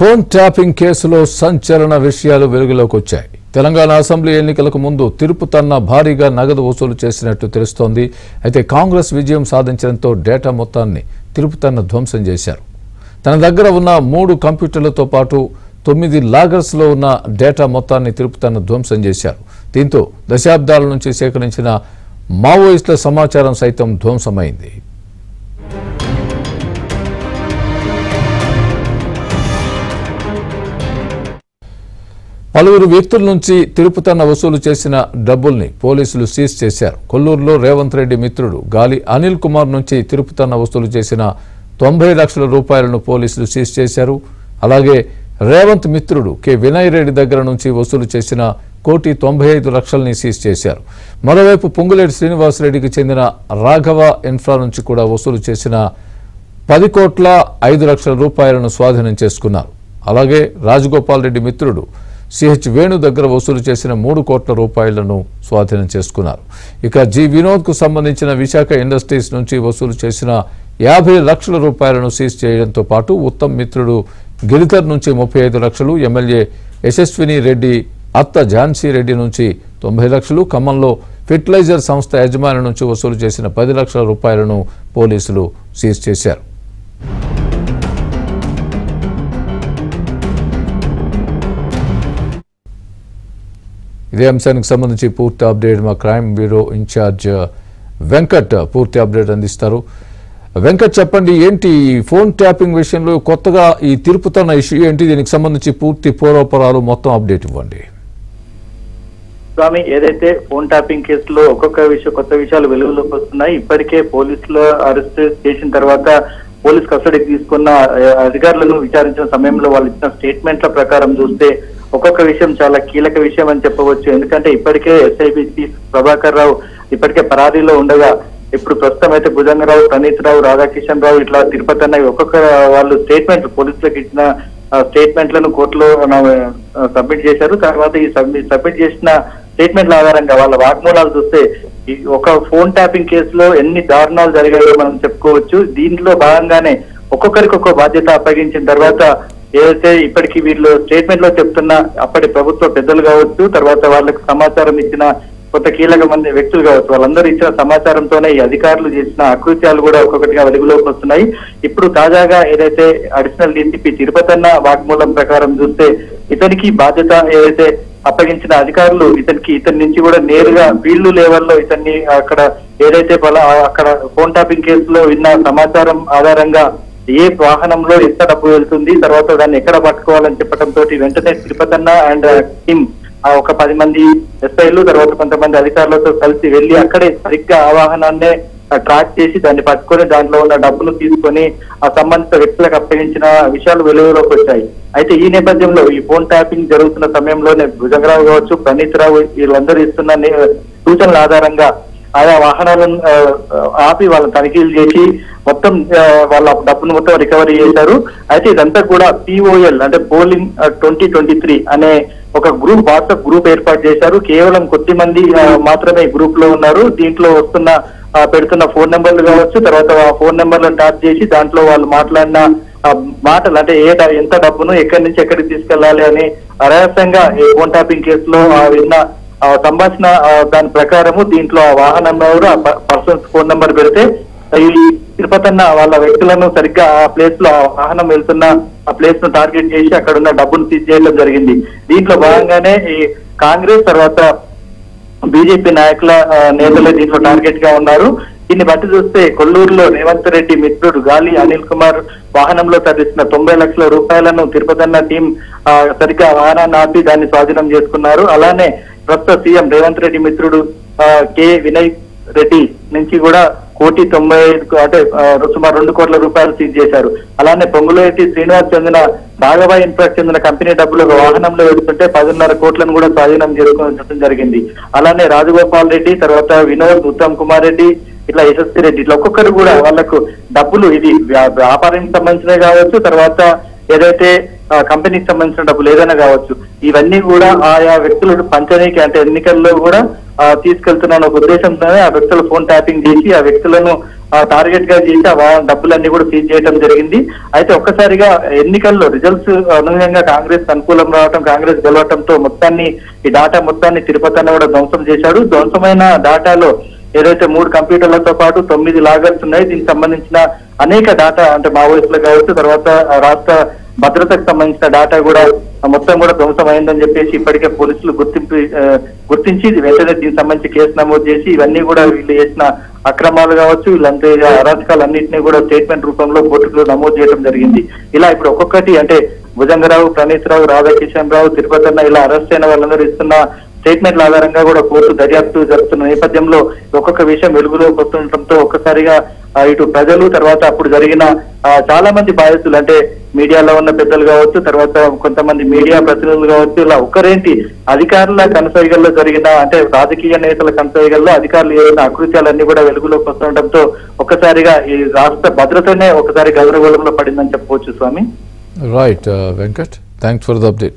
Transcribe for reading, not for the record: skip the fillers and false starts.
Phone tapping కేసులో సంచలన విషయాలు వెలుగులోకి వచ్చాయి. తెలంగాణ అసెంబ్లీ ఎన్నికలకు ముందు తిరుపతన్న భారీగా నగదు వసూలు చేసినట్టు తెలుస్తోంది. అయితే కాంగ్రెస్ విజయం సాధించడంతో డేటా మొత్తాన్ని తిరుపతన్న ధ్వంసం చేశారు. తన దగ్గర ఉన్న 3 కంప్యూటర్లతో పాటు 9 లాగర్స్లో ఉన్న డేటా మొత్తాన్ని తిరుపతన్న ధ్వంసం చేశారు. దీంతో దశాబ్దాల నుంచి సేకరించిన మావోయిస్టుల సమాచారం సైతం ధ్వంసమైంది. పలువురు వ్యక్తుల నుంచి తిరుపతన్న వసూలు చేసిన డబ్బుల్ని పోలీసులు సీజ్ చేశారు. కొల్లూరులో రేవంత్ రెడ్డి మిత్రుడు గాలి అనిల్ కుమార్ నుంచి తిరుపతన్న వసూలు చేసిన 90 లక్షల రూపాయలను పోలీసులు సీజ్ చేశారు. అలాగే రేవంత్ మిత్రుడు కె వినయ్ రెడ్డి దగ్గర నుంచి వసూలు చేసిన 1,95,00,000ని సీజ్ చేశారు. మరోవైపు పొంగులేటి శ్రీనివాసరెడ్డికి చెందిన రాఘవ ఇన్ఫ్రా నుంచి కూడా వసూలు చేసిన 10,05,00,000 రూపాయలను స్వాధీనం చేసుకున్నారు. అలాగే రాజగోపాల్ రెడ్డి మిత్రుడు సిహెచ్ వేణు దగ్గర వసూలు చేసిన 3 కోట్ల రూపాయలను స్వాధీనం చేసుకున్నారు. ఇక జి వినోద్కు సంబంధించిన విశాఖ ఇండస్ట్రీస్ నుంచి వసూలు చేసిన 50 లక్షల రూపాయలను సీజ్ చేయడంతో పాటు ఉత్తమ్ మిత్రుడు గిరిధర్ నుంచి 35 లక్షలు, ఎమ్మెల్యే యశస్విని రెడ్డి అత్త ఝాన్సీ రెడ్డి నుంచి 90 లక్షలు, ఖమ్మంలో ఫెర్టిలైజర్ సంస్థ యజమాని నుంచి వసూలు చేసిన 10 లక్షల రూపాయలను పోలీసులు సీజ్ చేశారు. ఇదే అంశానికి సంబంధించి పూర్తి అప్డేట్ మా క్రైమ్ బ్యూరో ఇన్ఛార్జ్ వెంకట్ పూర్తి అప్డేట్ అందిస్తారు. వెంకట్, చెప్పండి, ఏంటి ఫోన్ ట్యాపింగ్ విషయంలో కొత్తగా ఈ తిరుపతన్న ఇష్యూ ఏంటి? దీనికి సంబంధించి పూర్తి పూర్వపరాలు మొత్తం అప్డేట్ ఇవ్వండి. స్వామి, ఏదైతే ఫోన్ ట్యాపింగ్ కేసులో కొత్త విషయాలు వెలుగులోకి వస్తున్నాయి. ఇప్పటికే పోలీసులు అరెస్ట్ చేసిన తర్వాత పోలీస్ కస్టడీకి తీసుకున్న అధికారులను విచారించిన సమయంలో వాళ్ళు ఇచ్చిన స్టేట్మెంట్ల ప్రకారం చూస్తే ఒక్కొక్క విషయం చాలా కీలక విషయం అని చెప్పవచ్చు. ఎందుకంటే ఇప్పటికే ఎస్ఐబి చీఫ్ ప్రభాకర్ రావు ఇప్పటికే పరారీలో ఉండగా ఇప్పుడు ప్రస్తుతం అయితే భుజంగరావు, ప్రణీత్ రావు, రాధాకిషన్ రావు ఇట్లా తిరుపతన్న ఒక్కొక్క వాళ్ళు స్టేట్మెంట్ పోలీసులకు ఇచ్చిన స్టేట్మెంట్లను కోర్టులో సబ్మిట్ చేశారు. తర్వాత ఈ సబ్మిట్ చేసిన స్టేట్మెంట్ల ఆధారంగా వాళ్ళ వాగ్మూలాలు చూస్తే ఒక ఫోన్ ట్యాపింగ్ కేసులో ఎన్ని దారుణాలు జరిగాయో మనం చెప్పుకోవచ్చు. దీంట్లో భాగంగానే ఒక్కొక్కరికి ఒక్కో బాధ్యత అప్పగించిన తర్వాత ఏదైతే ఇప్పటికీ వీళ్ళు స్టేట్మెంట్ లో చెప్తున్న అప్పటి ప్రభుత్వ పెద్దలు కావచ్చు, తర్వాత వాళ్ళకి సమాచారం ఇచ్చిన కొంత కీలక మంది వ్యక్తులు కావచ్చు, వాళ్ళందరూ ఇచ్చిన సమాచారంతోనే ఈ అధికారులు చేసిన అకృత్యాలు కూడా ఒక్కొక్కటిగా వెలుగులోకి వస్తున్నాయి. ఇప్పుడు తాజాగా ఏదైతే అడిషనల్ డీసీపీ తిరుపతన్న వాగ్మూలం ప్రకారం చూస్తే ఇతనికి బాధ్యత ఏదైతే అప్పగించిన అధికారులు ఇతని నుంచి కూడా నేరుగా ఫీల్డ్ లెవెల్లో ఇతన్ని అక్కడ ఏదైతే అక్కడ ఫోన్ ట్యాపింగ్ కేసులో విన్న సమాచారం ఆధారంగా ఏ వాహనంలో ఎంత డబ్బు వెళ్తుంది, తర్వాత దాన్ని ఎక్కడ పట్టుకోవాలని చెప్పడంతో వెంటనే తిరుపతన్న అండ్ టీమ్ ఒక 10 మంది ఎస్ఐలు తర్వాత కొంతమంది అధికారులతో కలిసి వెళ్లి అక్కడే సరిగ్గా ఆ వాహనాన్నే ట్రాక్ చేసి దాన్ని పట్టుకొని దాంట్లో ఉన్న డబ్బును తీసుకొని ఆ సంబంధిత వ్యక్తులకు అప్పగించిన విషయాలు వెలుగులోకి వచ్చాయి. అయితే ఈ నేపథ్యంలో ఈ ఫోన్ ట్యాపింగ్ జరుగుతున్న సమయంలోనే భుజంగరావు కావచ్చు, ప్రణీత్ రావు వీళ్ళందరూ ఇస్తున్న సూచనల ఆధారంగా ఆయా వాహనాలను ఆపి వాళ్ళని తనిఖీలు చేసి మొత్తం వాళ్ళ డబ్బును మొత్తం రికవరీ చేశారు. అయితే ఇదంతా కూడా POL అంటే పోలింగ్ 2023 అనే ఒక గ్రూప్ వాట్సాప్ గ్రూప్ ఏర్పాటు చేశారు. కేవలం కొద్ది మంది మాత్రమే గ్రూప్ లో ఉన్నారు. దీంట్లో పెడుతున్న ఫోన్ నెంబర్లు కావచ్చు, తర్వాత ఆ ఫోన్ నెంబర్లను ట్యాప్ చేసి దాంట్లో వాళ్ళు మాట్లాడిన మాటలు అంటే ఎంత డబ్బును ఎక్కడి నుంచి ఎక్కడికి తీసుకెళ్లాలి అని అరహస్యంగా ఈ ఫోన్ ట్యాపింగ్ కేసులో విన్న సంభాషణ దాని ప్రకారము దీంట్లో ఆ వాహనం నెంబర్, ఆ పర్సన్స్ ఫోన్ నెంబర్ పెడితే ఈ తిరుపతన్న వాళ్ళ వ్యక్తులను సరిగ్గా ఆ ప్లేస్ లో ఆ వాహనం వెళ్తున్న ఆ ప్లేస్ ను టార్గెట్ చేసి అక్కడ ఉన్న డబ్బును సీజ్ చేయడం జరిగింది. దీంట్లో భాగంగానే ఈ కాంగ్రెస్ తర్వాత బీజేపీ నాయకుల నేతలే దీంట్లో టార్గెట్ గా ఉన్నారు. దీన్ని బట్టి చూస్తే కొల్లూరులో రేవంత్ రెడ్డి మిత్రుడు గాలి అనిల్ కుమార్ వాహనంలో తరలిసిన 90 లక్షల రూపాయలను తిరుపతన్న టీం సరిగ్గా వాహనాన్ని ఆపి దాన్ని స్వాధీనం చేసుకున్నారు. అలానే ప్రస్తుత సీఎం రేవంత్ రెడ్డి మిత్రుడు కె వినయ్ రెడ్డి నుంచి కూడా 1,95,00,000 అంటే సుమారు 2 కోట్ల రూపాయలు సీజ్ చేశారు. అలానే పొంగులేటి శ్రీనివాస్ చెందిన రాఘవ ఇన్ఫ్రా చెందిన కంపెనీ డబ్బులు ఒక వాహనంలో వెళ్తుంటే 10.5 కోట్లను కూడా స్వాధీనం చేసుకోవడం జరిగింది. అలానే రాజగోపాల్ రెడ్డి, తర్వాత వినోద్, ఉత్తమ్ కుమార్ రెడ్డి, ఇట్లా యశస్వి రెడ్డి ఇట్లా ఒక్కొక్కరు కూడా వాళ్లకు డబ్బులు ఇది వ్యాపారానికి సంబంధించినవి కావచ్చు, తర్వాత ఏదైతే కంపెనీకి సంబంధించిన డబ్బులు ఏదైనా కావచ్చు, ఇవన్నీ కూడా ఆయా వ్యక్తులు పంచనీకి అంటే ఎన్నికల్లో కూడా తీసుకెళ్తున్న ఒక ఉద్దేశంతోనే ఆ వ్యక్తులు ఫోన్ ట్యాపింగ్ చేసి ఆ వ్యక్తులను టార్గెట్ గా చేసి ఆ డబ్బులన్నీ కూడా సీజ్ చేయడం జరిగింది. అయితే ఒక్కసారిగా ఎన్నికల్లో రిజల్ట్స్ అనుగుణంగా కాంగ్రెస్ అనుకూలం రావటం, కాంగ్రెస్ గెలవటంతో మొత్తాన్ని ఈ డాటా మొత్తాన్ని తిరుపతిని కూడా ధ్వంసం చేశాడు. ధ్వంసమైన డాటాలో ఏదైతే 3 కంప్యూటర్లతో పాటు 9 లాగర్స్ ఉన్నాయి. దీనికి సంబంధించిన అనేక డాటా అంటే మావోయిస్టులు కావచ్చు, తర్వాత రాష్ట్ర భద్రతకు సంబంధించిన డాటా కూడా మొత్తం కూడా ధ్వంసమైందని చెప్పేసి ఇప్పటికే పోలీసులు గుర్తించి వెంటనే దీనికి సంబంధించి కేసు నమోదు చేసి ఇవన్నీ కూడా వీళ్ళు చేసిన అక్రమాలు కావచ్చు, వీళ్ళంతా అరాచకాలన్నింటినీ కూడా స్టేట్మెంట్ రూపంలో కోర్టులో నమోదు చేయడం జరిగింది. ఇలా ఇప్పుడు ఒక్కొక్కటి అంటే భుజంగరావు, ప్రణీత్ రావు, రాధాకిషన్ రావు, తిరుపతి అన్న ఇలా అరెస్ట్ అయిన వాళ్ళందరూ ఇస్తున్న స్టేట్మెంట్ల ఆధారంగా కూడా కోర్టు దర్యాప్తు జరుపుతున్న నేపథ్యంలో ఒక్కొక్క విషయం వెలుగులోకి వస్తుండటంతో ఒక్కసారిగా ఇటు ప్రజలు, తర్వాత అప్పుడు జరిగిన చాలా మంది బాధితులు అంటే మీడియాలో ఉన్న పెద్దలు కావచ్చు, తర్వాత కొంతమంది మీడియా ప్రతినిధులు కావచ్చు, ఇలా ఒక్కరేంటి అధికారుల కనసైగల్లో జరిగిన అంటే రాజకీయ నేతల కనసైగల్లో అధికారులు చేసిన అకృత్యాలన్నీ కూడా వెలుగులోకి వస్తుండటంతో ఒక్కసారిగా ఈ రాష్ట్ర భద్రతనే ఒకసారి గౌరవగోళంలో పడిందని చెప్పవచ్చు స్వామి. Right Venkat, thanks for the update.